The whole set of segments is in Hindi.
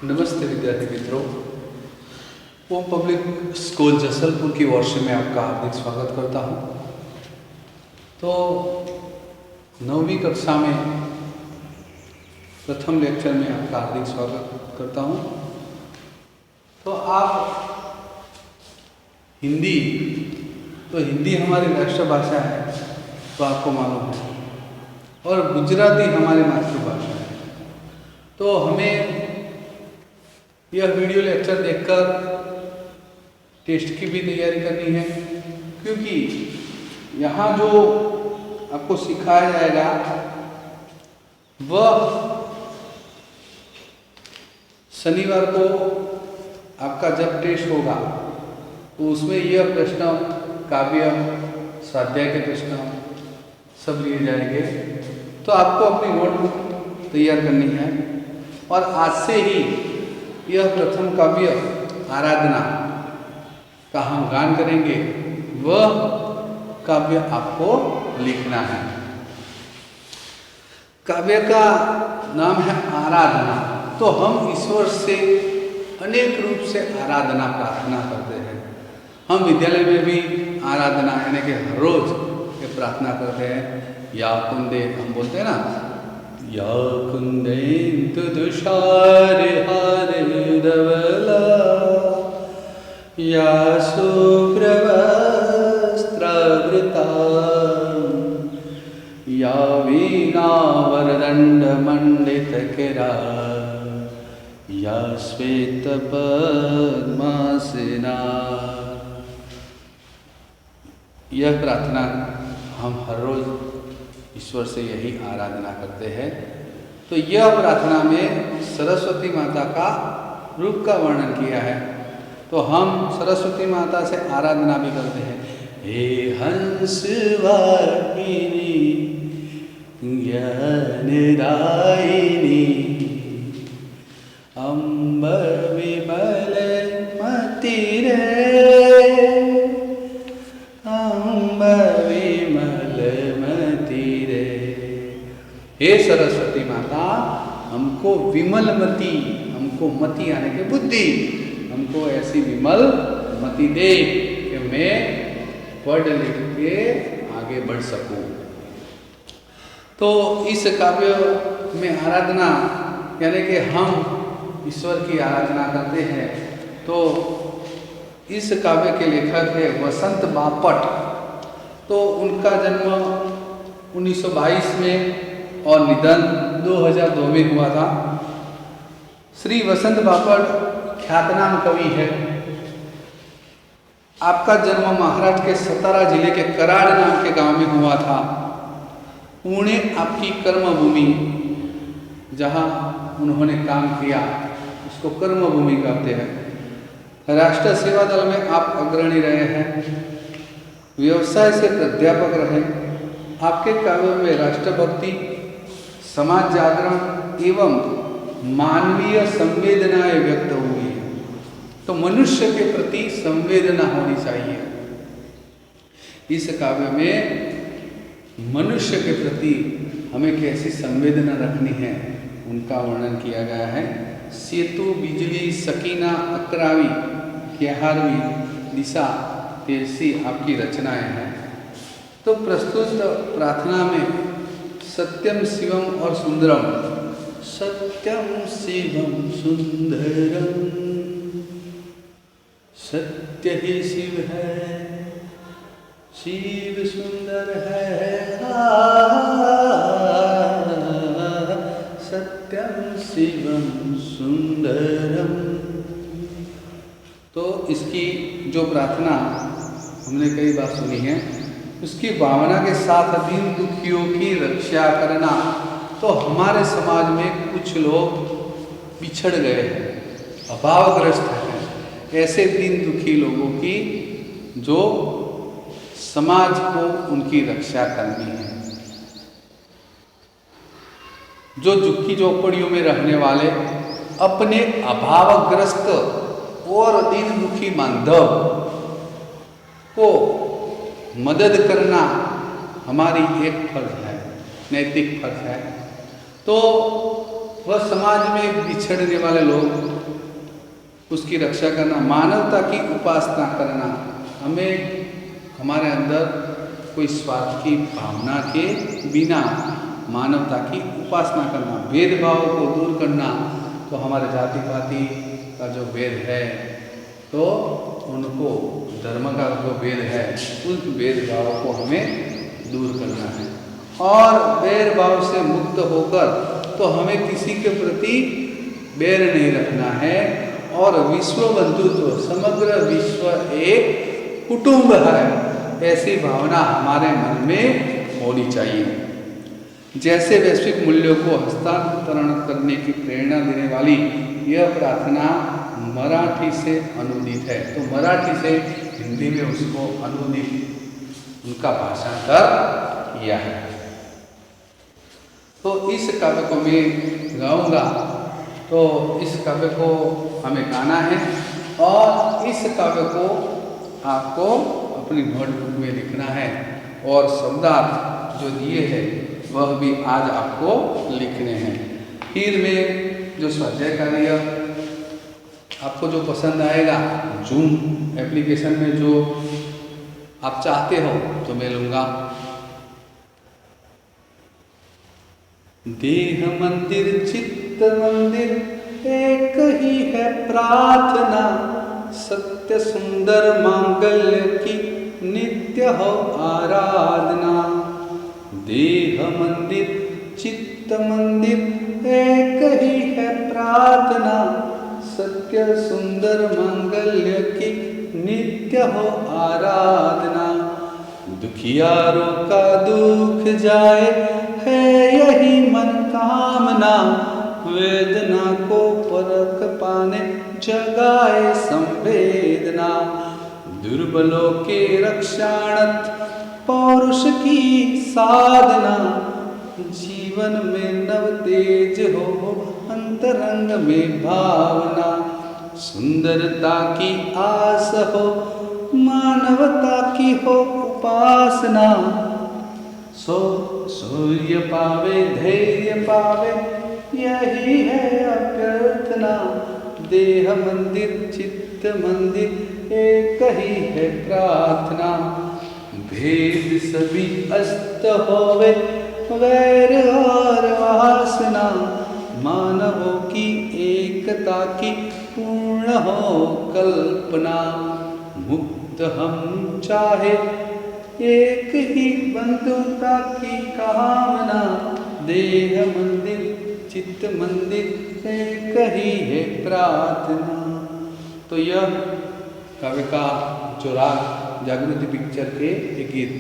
नमस्ते विद्यार्थी मित्रों। ओम पब्लिक स्कूल जसलपुर की ओर से मैं आपका हार्दिक स्वागत करता हूं। तो 9वीं कक्षा में प्रथम लेक्चर में आपका हार्दिक स्वागत करता हूं। तो आप हिंदी हमारी राष्ट्रभाषा है, तो आपको मालूम है, और गुजराती हमारी मातृभाषा है। तो हमें यह वीडियो लेक्चर देखकर टेस्ट की भी तैयारी करनी है, क्योंकि यहाँ जो आपको सिखाया जाएगा वह शनिवार को आपका जब टेस्ट होगा तो उसमें यह प्रश्न, काव्य, स्वाध्याय के प्रश्न सब लिए जाएंगे। तो आपको अपनी नोटबुक तैयार करनी है और आज से ही यह प्रथम काव्य आराधना का हम गान करेंगे, वह काव्य आपको लिखना है। काव्य का नाम है आराधना। तो हम ईश्वर से अनेक रूप से आराधना प्रार्थना करते हैं। हम विद्यालय में भी आराधना यानी कि हर रोज ये प्रार्थना करते हैं। या कुंदे हम बोलते हैं ना, या कुंदेन्दु तुषार हार धवला, या शुभ्रवस्त्रावृता, या वीणा वरदंड मंडितकरा, या श्वेत पद्मासना। यह प्रार्थना हम हर रोज ईश्वर से यही आराधना करते हैं। तो यह प्रार्थना में सरस्वती माता का रूप का वर्णन किया है। तो हम सरस्वती माता से आराधना भी करते हैं। हे हंस वाहिनी ज्ञानदायिनी, अम्ब विमल मति रे, अम्ब विमल मति रे। हे सरस्वती माता, हमको विमल मति, हमको मति यानी कि बुद्धि, हमको ऐसी विमल मति दे कि मैं पढ़ लिख के आगे बढ़ सकूं। तो इस काव्य में आराधना यानी कि हम ईश्वर की आराधना करते हैं। तो इस काव्य के लेखक है वसंत बापट। तो उनका जन्म 1922 में और निधन 2002 में हुआ था। श्री वसंत बापट ख्यातनाम कवि है। आपका जन्म महाराष्ट्र के सतारा जिले के कराड़ नाम के गांव में हुआ था। पुणे आपकी कर्मभूमि, जहां उन्होंने काम किया, उसको कर्मभूमि कहते हैं। राष्ट्र सेवा दल में आप अग्रणी रहे हैं। व्यवसाय से प्राध्यापक रहे। आपके काव्यों में राष्ट्रभक्ति, समाज जागरण एवं मानवीय संवेदनाएं व्यक्त हुई है। तो मनुष्य के प्रति संवेदना होनी चाहिए। इस काव्य में मनुष्य के प्रति हमें कैसी संवेदना रखनी है, उनका वर्णन किया गया है। सेतु, बिजली, सकीना, अकरावी, 11वीं, दिशा, 13वीं आपकी रचनाएं हैं। तो प्रस्तुत प्रार्थना में सत्यम शिवम और सुंदरम, सत्यम शिवम सुंदरम, सत्य ही शिव है, शिव सुंदर है, सत्यम शिवम सुंदरम। तो इसकी जो प्रार्थना हमने कई बार सुनी है, उसकी भावना के साथ दीन दुखियों की रक्षा करना। तो हमारे समाज में कुछ लोग पिछड़ गए हैं, अभावग्रस्त हैं। ऐसे दीन दुखी लोगों की जो समाज को उनकी रक्षा करनी है। जो झुग्गी झोपड़ियों में रहने वाले अपने अभावग्रस्त और दीन दुखी मानव को मदद करना हमारी एक फर्ज है, नैतिक फर्ज है। तो वह समाज में बिछड़ने वाले लोग, उसकी रक्षा करना, मानवता की उपासना करना। हमें हमारे अंदर कोई स्वार्थ की भावना के बिना मानवता की उपासना करना, भेदभाव को दूर करना। तो हमारे जाति पाति का जो भेद है, तो उनको धर्म का जो भेद है, उस भेदभाव को हमें दूर करना है। और भेदभाव से मुक्त होकर तो हमें किसी के प्रति बैर नहीं रखना है। और विश्व बंधुत्व, समग्र विश्व एक कुटुंब है, ऐसी भावना हमारे मन में होनी चाहिए। जैसे वैश्विक मूल्यों को हस्तांतरण करने की प्रेरणा देने वाली यह प्रार्थना मराठी से अनुदित है। तो मराठी से हिंदी में उसको अनुदित उनका भाषांतर किया है। तो इस काव्य को मैं गाऊंगा। तो इस काव्य को हमें गाना है और इस काव्य को आपको अपनी नोटबुक में लिखना है और शब्दार्थ जो दिए हैं वह भी आज आपको लिखने हैं। फिर मैं जो स्वाध्याय कार्य आपको जो पसंद आएगा, जूम एप्लीकेशन में जो आप चाहते हो तो मैं लूँगा। देह मंदिर चित्त मंदिर एक ही है प्रार्थना, सत्य सुंदर मांगल्य की नित्य हो आराधना। देह मंदिर चित्त मंदिर एक ही है प्रार्थना, सत्य सुंदर मांगल्य की नित्य हो आराधना। दुखियारों का दुख जाए है यही मन कामना, वेदना को परख पाने जगाए संवेदना। दुर्बलों के रक्षार्थ पौरुष की साधना, जीवन में नव तेज हो अंतरंग में भावना। सुंदरता की आस हो मानवता की हो उपासना, सूर्य पावे धैर्य पावे यही है अभ्यर्थना। देह मंदिर चित्त मंदिर एक ही है प्रार्थना, भेद सभी अस्त होवे वैर और वासना। मानवों की एकता की पूर्ण हो कल्पना, मुक्त हम चाहे एक ही बंधुता की कामना। देह मंदिर चित्त मंदिर एक ही है प्रार्थना। तो यह कवि का जो राग जागृति पिक्चर के एक गीत।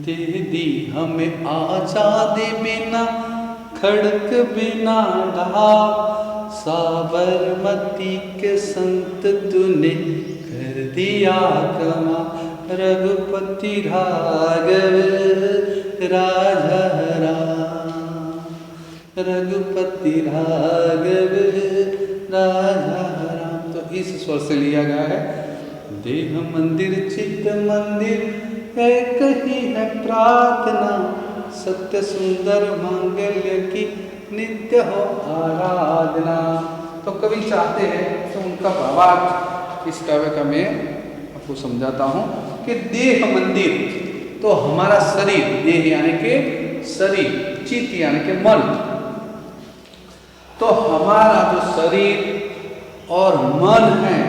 दे दी हमें आजादी बिना खड़क बिना ढाल, साबरमती के संत तूने कर दिया कमा। रघुपति राघव राजा राम, रघुपति राघव राजा राम। तो इस स्वर से लिया गया है। देह मंदिर चित्त मंदिर एक ही है प्रार्थना, सत्य सुंदर मांगल्य की नित्य हो आराधना। तो कवि चाहते हैं तो उनका भावार्थ इस काव्य का मैं आपको समझाता हूँ कि देह मंदिर तो हमारा शरीर, देह यानी के शरीर, चित्त यानी के मन। तो हमारा जो शरीर और मन है,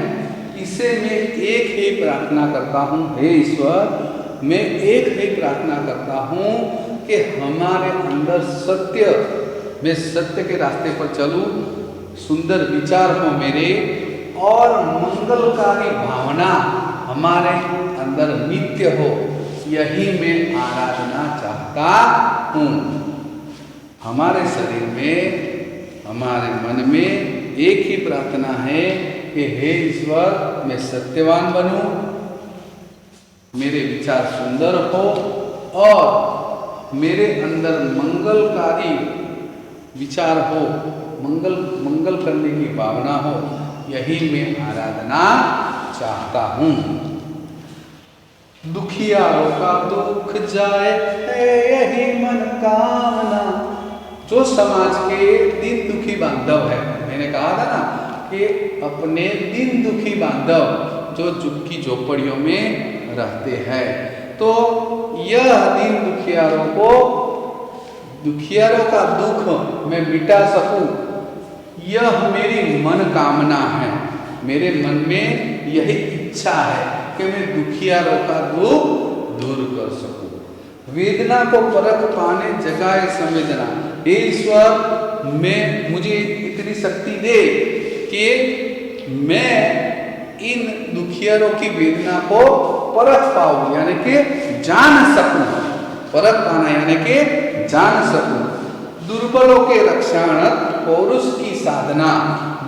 इसे मैं एक ही प्रार्थना करता हूँ, हे ईश्वर मैं एक ही प्रार्थना करता हूँ कि हमारे अंदर सत्य, मैं सत्य के रास्ते पर चलूँ, सुंदर विचार हो मेरे और मंगलकारी भावना हमारे अंदर नित्य हो, यही मैं आराधना चाहता हूँ। हमारे शरीर में, हमारे मन में एक ही प्रार्थना है कि हे ईश्वर मैं सत्यवान बनूं, मेरे विचार सुंदर हो और मेरे अंदर मंगलकारी विचार हो, मंगल करने की भावना हो, यही मैं आराधना चाहता हूँ। दुखियारों का दुख जाए है यही मन कामना, जो समाज के दीन दुखी बांधव है, मैंने कहा था ना कि अपने दीन दुखी बांधव जो झुग्गी झोपड़ियों में रहते हैं, तो यह दीन दुखियारों का दुख मैं मिटा सकूं, यह मेरी मन कामना है। मेरे मन में यही इच्छा है कि मैं दुखियारों का दुख दूर कर सकूं। वेदना को परख पाने जगाए संवेदना। हे ईश्वर, मुझे इतनी शक्ति दे कि मैं इन दुखियारों की वेदना को परख पाऊं, यानी कि जान सकूं। परख पाना यानी कि जान सकूं। दुर्बलों के रक्षार्थ पौरुष की साधना।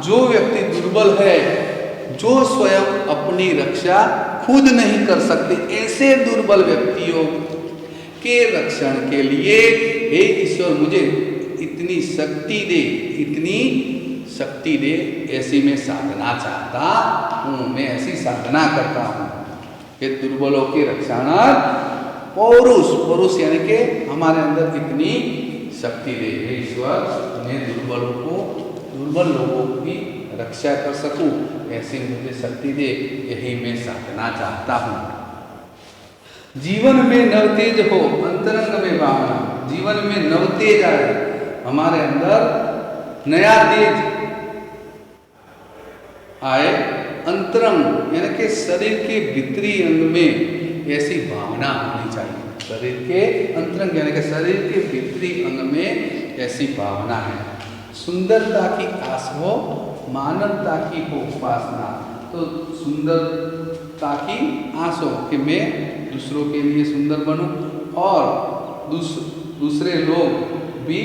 जो व्यक्ति दुर्बल है, जो स्वयं अपनी रक्षा खुद नहीं कर सकते, ऐसे दुर्बल व्यक्तियों के रक्षण के लिए हे ईश्वर मुझे इतनी शक्ति दे, ऐसी मैं साधना चाहता हूँ, मैं ऐसी साधना करता हूँ कि दुर्बलों के रक्षार्थ पौरुष यानी कि हमारे अंदर इतनी शक्ति दे। हे ईश्वर, मैं दुर्बल लोगों की रक्षा कर सकूं, ऐसी मुझे शक्ति दे, यही मैं साधना चाहता हूँ। जीवन में नवतेज हो, अंतरंग में भावना। जीवन में नवतेज आए, हमारे अंदर नया तेज आए। अंतरंग यानी कि शरीर के भीतरी अंग में ऐसी भावना होनी चाहिए। शरीर के अंतरंग यानी कि शरीर के भीतरी अंग में ऐसी भावना है। सुंदरता की आस हो, मानवता की हो उपासना। तो सुंदरता की आस हो कि मैं दूसरों के लिए सुंदर बनूं और दूसरे लोग भी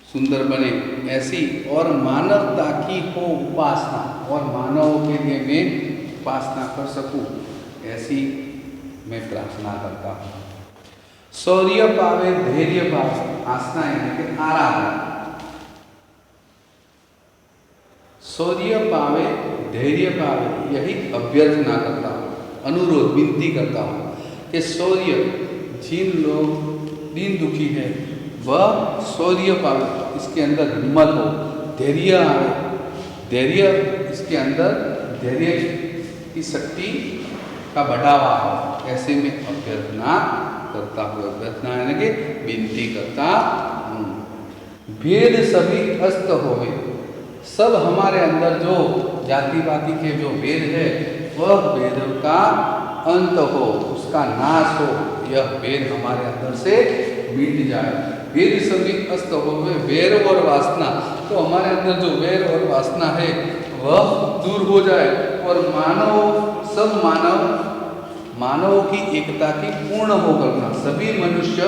सुंदर बने, ऐसी और मानवता की हो उपासना, और मानवों के लिए मैं उपासना कर सकूं, ऐसी मैं प्रार्थना करता हूँ। शौर्य पावे, धैर्य पावे, आसना यानी कि आराधना। शौर्य पावे, धैर्य पावे, यही अभ्यर्थना करता हूँ, अनुरोध विनती करता हूँ कि शौर्य, जिन लोग दीन दुखी है वह शौर्य पावे, इसके अंदर हिम्मत हो। धैर्य आवे, धैर्य इसके अंदर धैर्य की शक्ति का बढ़ावा हो, ऐसे में अभ्यर्थना करता हूँ। अभ्यर्थना यानी कि विनती करता हूँ। भेद सभी अस्त होवे, सब हमारे अंदर जो जाति पाति के जो भेद है वह भेद का अंत हो, उसका नाश हो, यह भेद हमारे अंदर से मिट जाए। भेद सभी अस्त होवे, वैर और वासना, तो हमारे अंदर जो वैर और वासना है वह दूर हो जाए, और सब मानवों की एकता की पूर्ण हो कल्पना, सभी मनुष्य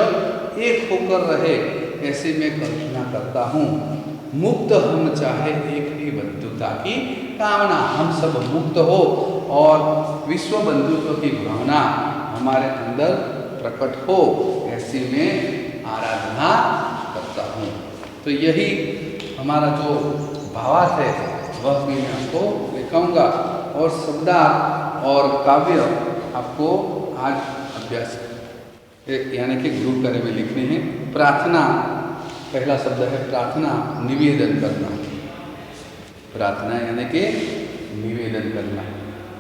एक होकर रहे, ऐसे मैं कल्पना करता हूँ। मुक्त हम चाहे एक ही बंधुता की कामना, हम सब मुक्त हो और विश्व बंधुत्व की भावना हमारे अंदर प्रकट हो, ऐसी मैं आराधना करता हूँ। तो यही हमारा जो भावार्थ है वह भी मैं आपको लिखाऊंगा, और शब्दार्थ और काव्य आपको आज अभ्यास यानी कि गुरु कार्य में लिखने हैं। प्रार्थना, पहला शब्द है प्रार्थना, निवेदन करना। प्रार्थना यानी कि निवेदन करना।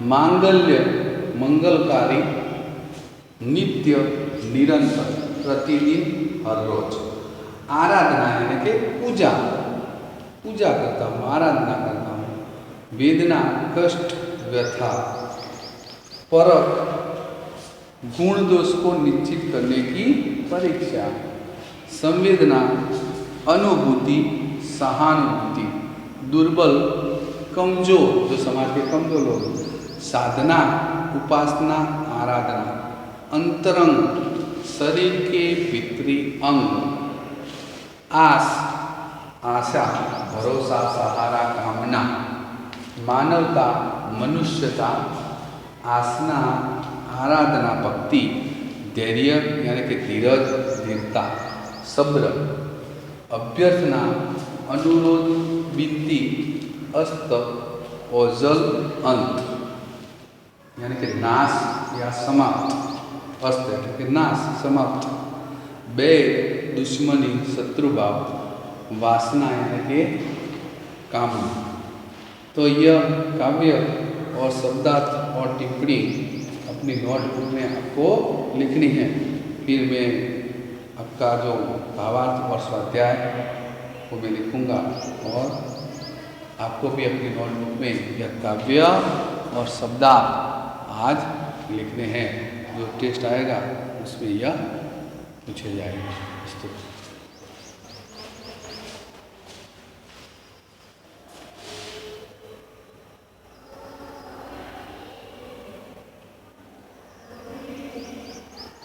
मांगल्य, मंगलकारी, नित्य, निरंतर, प्रतिदिन, हर रोज। आराधना यानी कि पूजा करता हूँ, आराधना करता हूँ। वेदना, कष्ट, व्यथा, परख, गुण दोष को निश्चित करने की परीक्षा। संवेदना, अनुभूति, सहानुभूति। दुर्बल, कमजोर, जो समाज के कमजोर लोग। साधना, उपासना, आराधना। अंतरंग, शरीर के भीतरी अंग। आशा, भरोसा, सहारा, कामना। मानवता, मनुष्यता। आसना, आराधना, भक्ति। धैर्य यानी कि धीरज, दृढ़ता, सब्र। अभ्यर्थना, अनुरोध, विनती। अस्त, ओझल, अंत यानी कि नाश या समाप्त। अस्त यानी कि नाश, समाप्त। बैर, दुश्मनी, शत्रुभाव, वासना यानी कि कामना। तो यह काव्य और शब्दार्थ और टिप्पणी अपनी नोटबुक में आपको लिखनी है। फिर मैं आपका जो भावार्थ और स्वाध्याय वो मैं लिखूँगा और आपको भी अपनी नोटबुक में यह काव्य और शब्दार्थ आज लिखने हैं। जो टेस्ट आएगा उसमें यह पूछे जाएंगे।